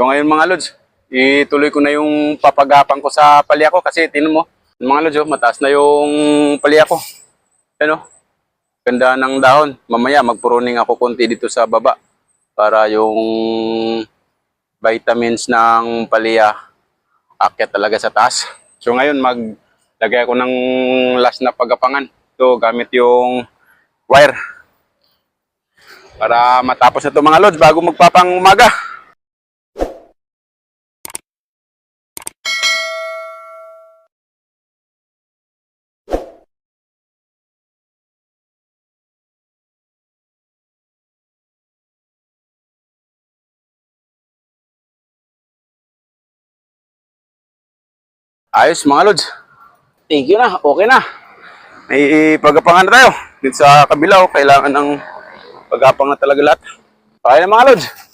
So ngayon mga lods, ituloy ko na yung papagapang ko sa palya ko kasi tinan mo, mga lods, mataas na yung palya ko. Ano? Ganda ng dahon. Mamaya magpuruning ako konti dito sa baba para yung vitamins ng palya akyat talaga sa taas. So ngayon maglagay ako ng last na pagapangan. So gamit yung wire para matapos na ito mga lods bago magpapang umaga. Ayos mga lods. Thank you na. Okay na. May pagapangan na tayo. Dito sa kabila, kailangan ng pagapang na talaga lahat. Okay na mga lods.